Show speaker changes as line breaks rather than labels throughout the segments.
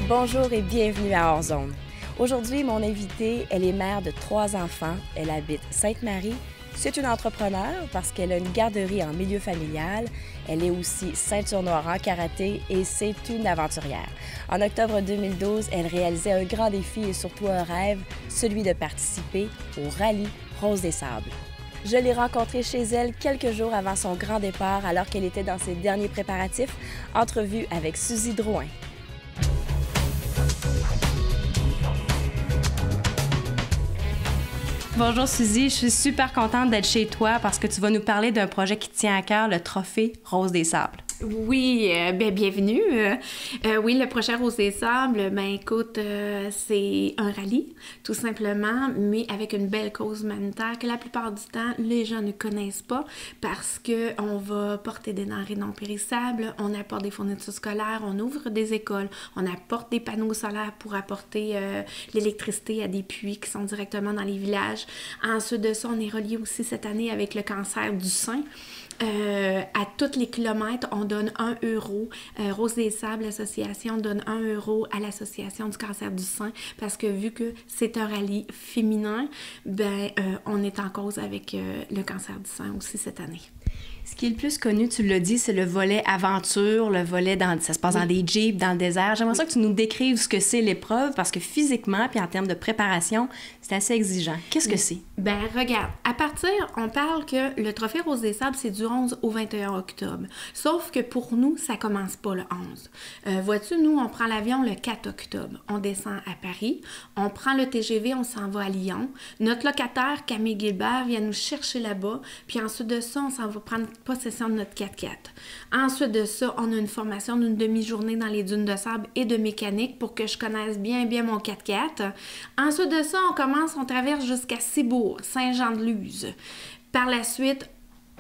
Bonjour et bienvenue à Hors Zone. Aujourd'hui, mon invitée, elle est mère de 3 enfants. Elle habite Sainte-Marie. C'est une entrepreneure parce qu'elle a une garderie en milieu familial. Elle est aussi ceinture noire en karaté et c'est une aventurière. En octobre 2012, elle réalisait un grand défi et surtout un rêve, celui de participer au rallye Rose des Sables. Je l'ai rencontrée chez elle quelques jours avant son grand départ alors qu'elle était dans ses derniers préparatifs. Entrevue avec Suzy Drouin. Bonjour Suzy, je suis super contente d'être chez toi parce que tu vas nous parler d'un projet qui te tient à cœur, le Trophée Rose des Sables.
Oui, bienvenue. Oui, le projet Rose des Sables, écoute, c'est un rallye, tout simplement, mais avec une belle cause humanitaire que la plupart du temps, les gens ne connaissent pas parce qu'on va porter des denrées non périssables, on apporte des fournitures scolaires, on ouvre des écoles, on apporte des panneaux solaires pour apporter l'électricité à des puits qui sont directement dans les villages. Ensuite de ça, on est relié aussi cette année avec le cancer du sein. À tous les kilomètres, on donne 1 euro. Rose des Sables, l'association, donne 1 euro à l'association du cancer du sein parce que vu que c'est un rallye féminin, on est en cause avec le cancer du sein aussi cette année.
Ce qui est le plus connu, tu l'as dit, c'est le volet aventure, le volet ça se passe dans des jeeps, dans le désert. J'aimerais ça que tu nous décrives ce que c'est l'épreuve parce que physiquement, puis en termes de préparation, c'est assez exigeant. Qu'est-ce que c'est?
Regarde, on parle que le Trophée Rose des Sables, c'est du 11 au 21 octobre. Sauf que pour nous, ça commence pas le 11. Vois-tu, nous, on prend l'avion le 4 octobre. On descend à Paris, on prend le TGV, on s'en va à Lyon. Notre locataire, Camille Gilbert, vient nous chercher là-bas, puis ensuite de ça, on s'en va prendre possession de notre 4x4. Ensuite de ça, on a une formation d'une demi-journée dans les dunes de sable et de mécanique pour que je connaisse bien mon 4x4. Ensuite de ça, on traverse jusqu'à Cibourg, Saint-Jean-de-Luz. Par la suite,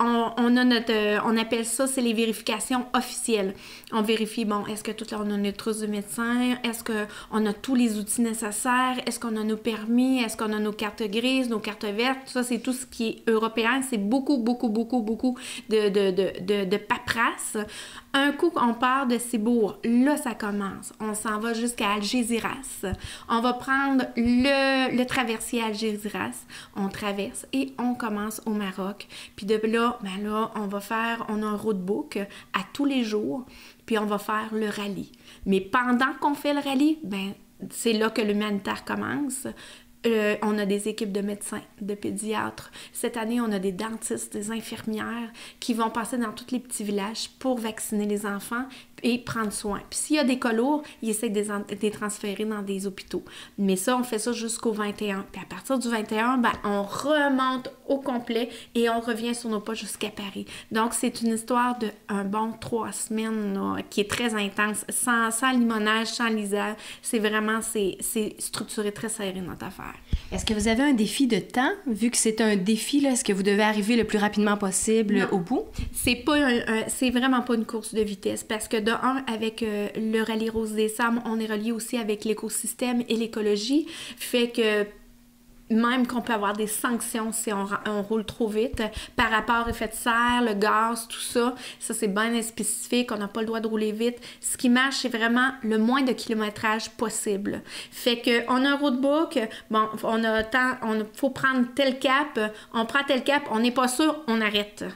on appelle ça, c'est les vérifications officielles. On vérifie, est-ce que on a notre trousse de médecin? Est-ce qu'on a tous les outils nécessaires? Est-ce qu'on a nos permis? Est-ce qu'on a nos cartes grises, nos cartes vertes? Ça, c'est tout ce qui est européen. C'est beaucoup de paperasse. Un coup qu'on part de Cibourg, là, ça commence. On s'en va jusqu'à Algésiras. On va prendre le traversier Algésiras. On traverse et on commence au Maroc. Puis de là, on a un roadbook à tous les jours, puis on va faire le rallye. Mais pendant qu'on fait le rallye, c'est là que l'humanitaire commence. On a des équipes de médecins, de pédiatres. Cette année, on a des dentistes, des infirmières qui vont passer dans tous les petits villages pour vacciner les enfants et prendre soin. Puis s'il y a des cas lourds, ils essaient de les transférer dans des hôpitaux. Mais ça, on fait ça jusqu'au 21. Puis à partir du 21, on remonte au complet et on revient sur nos pas jusqu'à Paris. Donc, c'est une histoire d'un bon 3 semaines là, qui est très intense, sans limonage, sans lisage. C'est vraiment, c'est structuré très serré notre affaire.
Est-ce que vous avez un défi de temps? Vu que c'est un défi, là, est-ce que vous devez arriver le plus rapidement possible au bout?
C'est vraiment pas une course de vitesse parce que de un, avec le rallye Rose des Sables, on est relié aussi avec l'écosystème et l'écologie, fait que même qu'on peut avoir des sanctions si on roule trop vite par rapport au effet de serre, le gaz, tout ça. Ça, c'est bien spécifique. On n'a pas le droit de rouler vite. Ce qui marche, c'est vraiment le moins de kilométrage possible. Fait qu'on a un roadbook. Faut prendre tel cap. On prend tel cap. On n'est pas sûr, on arrête.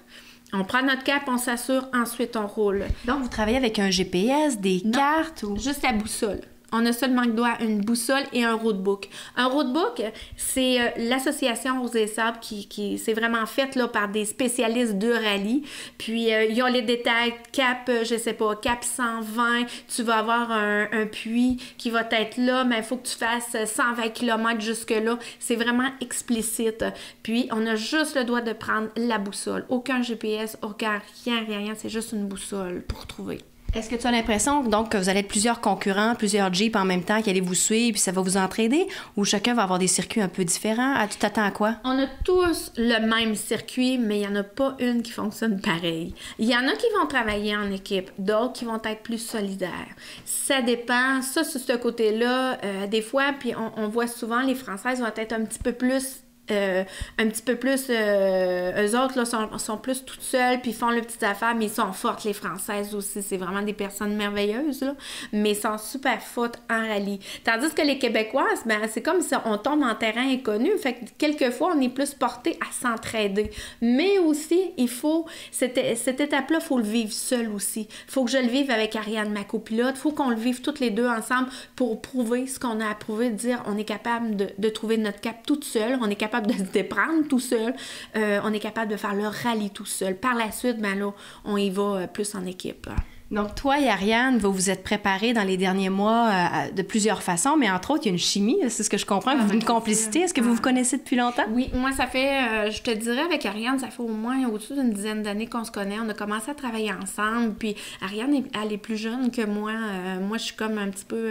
On prend notre cap, on s'assure, ensuite on roule.
Donc, vous travaillez avec un GPS, des cartes ou...
Juste la boussole. On a seulement une boussole et un roadbook. Un roadbook, c'est l'association Rose des Sables qui c'est vraiment faite là, par des spécialistes de rallye. Puis, ils ont les détails, cap 120, tu vas avoir un puits qui va être là, mais il faut que tu fasses 120 km jusque-là. C'est vraiment explicite. Puis, on a juste le droit de prendre la boussole. Aucun GPS, aucun rien, c'est juste une boussole pour trouver.
Est-ce que tu as l'impression donc que vous allez être plusieurs concurrents, plusieurs Jeeps en même temps qui allez vous suivre puis ça va vous entraider ou chacun va avoir des circuits un peu différents? Tu t'attends à quoi?
On a tous le même circuit, mais il n'y en a pas une qui fonctionne pareil. Il y en a qui vont travailler en équipe, d'autres qui vont être plus solidaires. Ça dépend. Ça, sur ce côté-là, des fois, puis on voit souvent les Françaises vont être un petit peu plus un petit peu plus, eux autres là, sont plus toutes seules, puis font leurs petites affaires, mais ils sont fortes, les Françaises aussi, c'est vraiment des personnes merveilleuses, là, mais ils sont super fortes en rallye. Tandis que les Québécoises, ben, c'est comme si on tombe en terrain inconnu, fait que quelquefois, on est plus porté à s'entraider. Mais aussi, il faut, cette étape-là, il faut le vivre seul aussi. Il faut que je le vive avec Ariane, ma copilote, il faut qu'on le vive toutes les deux ensemble pour prouver ce qu'on a à prouver, de dire on est capable de trouver notre cap toute seule, on est capable de se déprendre tout seul, on est capable de faire le rallye tout seul. Par la suite, ben là, on y va plus en équipe.
Donc, toi et Ariane, vous vous êtes préparés dans les derniers mois de plusieurs façons, mais entre autres, il y a une chimie, c'est ce que je comprends, une complicité. Est-ce que vous vous connaissez depuis longtemps?
Oui, moi, ça fait, je te dirais, avec Ariane, ça fait au moins au-dessus d'une dizaine d'années qu'on se connaît. On a commencé à travailler ensemble, puis Ariane, elle est plus jeune que moi. Moi, je suis comme un petit peu...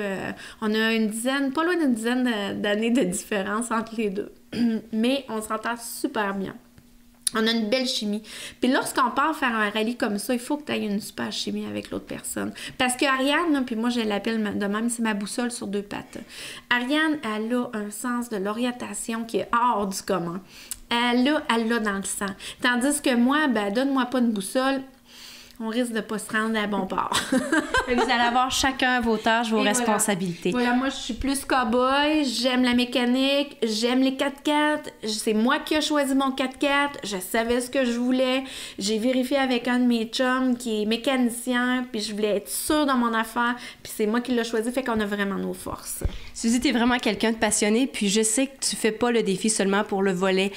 on a une dizaine, pas loin d'une dizaine d'années de différence entre les deux. Mais on s'entend super bien. On a une belle chimie. Puis lorsqu'on part faire un rallye comme ça, il faut que tu aies une super chimie avec l'autre personne. Parce que Ariane, puis moi je l'appelle de même, c'est ma boussole sur deux pattes. Ariane, elle a un sens de l'orientation qui est hors du commun. Elle l'a dans le sang. Tandis que moi, ben donne-moi pas une boussole, on risque de pas se rendre à bon port.
Vous allez avoir chacun vos tâches, vos responsabilités.
Voilà, moi, je suis plus cow-boy, j'aime la mécanique, j'aime les 4x4. C'est moi qui ai choisi mon 4x4. Je savais ce que je voulais. J'ai vérifié avec un de mes chums qui est mécanicien, puis je voulais être sûre dans mon affaire, puis c'est moi qui l'ai choisi, fait qu'on a vraiment nos forces.
Suzy, t'es vraiment quelqu'un de passionné, puis je sais que tu fais pas le défi seulement pour le volet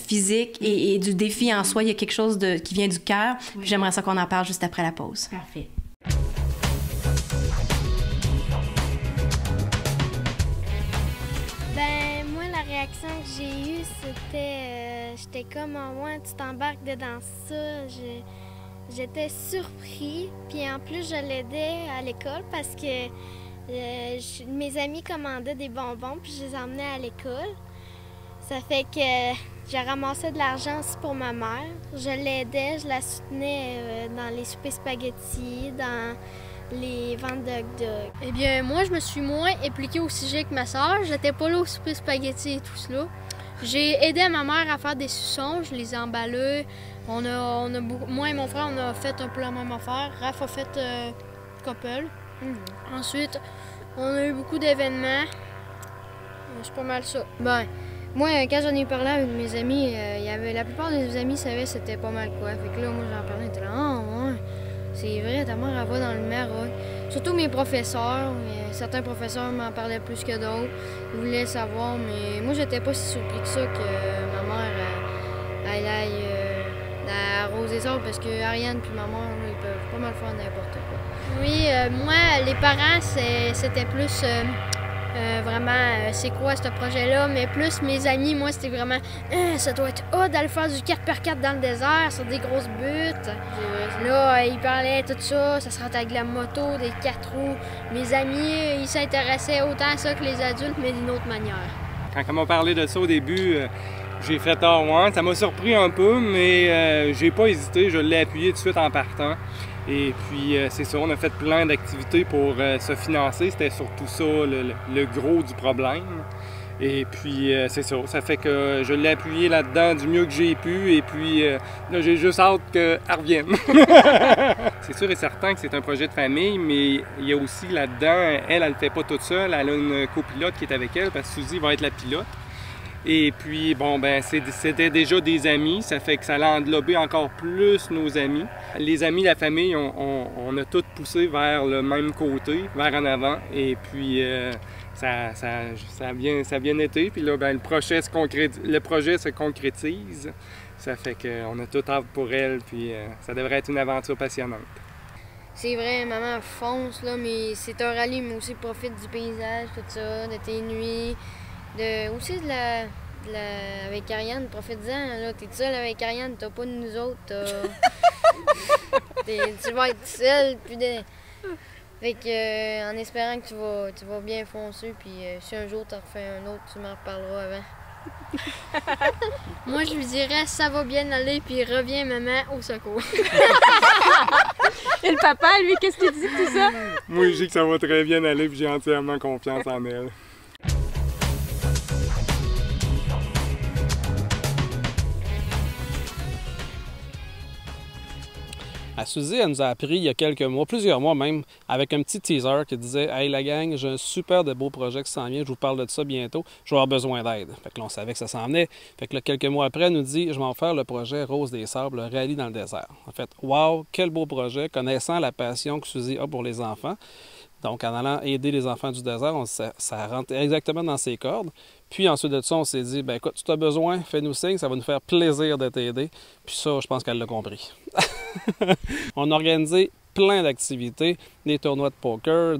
physique et du défi en soi. Il y a quelque chose qui vient du cœur. Oui. J'aimerais ça qu'on en parle juste après la pause.
Parfait.
Ben, moi, la réaction que j'ai eue, c'était... j'étais comme, en moi, tu t'embarques dedans ça. J'étais surpris. Puis en plus, je l'aidais à l'école parce que mes amis commandaient des bonbons, puis je les emmenais à l'école. Ça fait que j'ai ramassé de l'argent aussi pour ma mère. Je l'aidais, je la soutenais dans les soupers spaghettis, dans les ventes de hot-dogs.
Eh bien, moi, je me suis moins impliquée au sujet que ma soeur. J'étais pas là au souper spaghettis et tout cela. J'ai aidé ma mère à faire des suçons, je les ai emballés. Moi et mon frère, on a fait un peu la même affaire. Raph a fait couple. Ensuite, on a eu beaucoup d'événements. C'est pas mal ça. Ben, moi, quand j'en ai parlé avec mes amis, la plupart des amis savaient c'était pas mal quoi. Fait que là, moi, j'en parlais, j'étais là, ah, ouais, c'est vrai, ta mère, elle va dans le Maroc. Surtout mes professeurs. Certains professeurs m'en parlaient plus que d'autres. Ils voulaient savoir, mais moi, j'étais pas si surpris que ça que ma mère, elle aille arroser ça, parce que Ariane puis ma mère, là, ils peuvent pas mal faire n'importe quoi. Oui, moi, les parents, c'était plus... vraiment, c'est quoi ce projet-là? Mais plus mes amis, moi, c'était vraiment, ça doit être hot d'aller faire du 4x4 dans le désert, sur des grosses buttes. Là, ils parlaient tout ça, ça serait avec la moto, des 4 roues. Mes amis, ils s'intéressaient autant à ça que les adultes, mais d'une autre manière.
Quand on m'a parlé de ça au début, j'ai fait « Ah ouais », ça m'a surpris un peu, mais j'ai pas hésité, je l'ai appuyé tout de suite en partant. Et puis, c'est ça, on a fait plein d'activités pour se financer. C'était surtout ça le gros du problème. Et puis, c'est ça. Ça fait que je l'ai appuyé là-dedans du mieux que j'ai pu. Et puis, là, j'ai juste hâte qu'elle revienne. C'est sûr et certain que c'est un projet de famille, mais il y a aussi là-dedans, elle ne le fait pas toute seule. Elle a une copilote qui est avec elle, parce que Suzy va être la pilote. Et puis, bon, ben c'était déjà des amis, ça fait que ça a englobé encore plus nos amis. Les amis, la famille, on a tous poussé vers le même côté, vers en avant. Et puis, ça a bien été. Puis là, ben, le projet se concrétise. Ça fait qu'on a tout hâte pour elle, puis ça devrait être une aventure passionnante.
C'est vrai, maman fonce, là, mais c'est un rallye, mais aussi profite du paysage, tout ça, de tes nuits. Aussi avec Ariane, profite-en, là, t'es seule avec Ariane, t'as pas de nous autres, tu vas être seule, puis fait que, en espérant que tu vas bien foncer, puis si un jour t'en refais un autre, tu m'en reparleras avant. Moi, je lui dirais, ça va bien aller, puis reviens, maman, au secours.
Et le papa, lui, qu'est-ce qu'il dit de tout ça?
Moi, je dis que ça va très bien aller, puis j'ai entièrement confiance en elle.
Suzy, elle nous a appris il y a quelques mois, plusieurs mois même, avec un petit teaser qui disait « Hey la gang, j'ai un super de beau projet qui s'en vient, je vous parle de ça bientôt, je vais avoir besoin d'aide. » Fait que là, on savait que ça s'en venait. Fait que là, quelques mois après, elle nous dit « Je vais en faire le projet Rose des Sables, le rallye dans le désert. » En fait, wow, quel beau projet, connaissant la passion que Suzy a pour les enfants. Donc, en allant aider les enfants du désert, ça rentre exactement dans ses cordes. Puis ensuite de ça, on s'est dit, ben écoute, si tu as besoin, fais-nous signe, ça va nous faire plaisir de t'aider. Puis ça, je pense qu'elle l'a compris. On a organisé plein d'activités, des tournois de poker,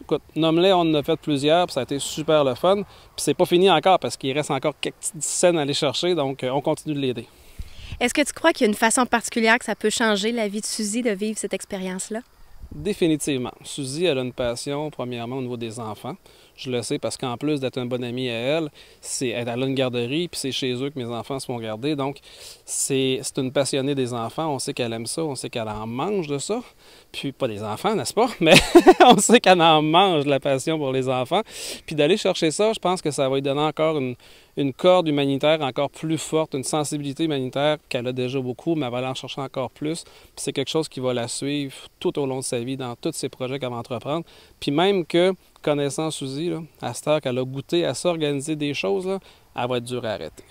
Écoute, nomme-les, on en a fait plusieurs, puis ça a été super le fun. Puis c'est pas fini encore, parce qu'il reste encore quelques petites scènes à aller chercher, donc on continue de l'aider.
Est-ce que tu crois qu'il y a une façon particulière que ça peut changer la vie de Suzy de vivre cette expérience-là?
Définitivement. Suzy, elle a une passion, premièrement, au niveau des enfants. Je le sais parce qu'en plus d'être un bon ami à elle, elle a une garderie, puis c'est chez eux que mes enfants se font garder. Donc, c'est une passionnée des enfants. On sait qu'elle aime ça, on sait qu'elle en mange de ça. Puis, pas des enfants, n'est-ce pas? Mais on sait qu'elle en mange de la passion pour les enfants. Puis d'aller chercher ça, je pense que ça va lui donner encore une corde humanitaire encore plus forte, une sensibilité humanitaire qu'elle a déjà beaucoup, mais elle va aller en chercher encore plus. Puis c'est quelque chose qui va la suivre tout au long de sa vie, dans tous ses projets qu'elle va entreprendre. Puis même que, connaissant Suzy, là, à cette heure qu'elle a goûté à s'organiser des choses, là, elle va être dure à arrêter.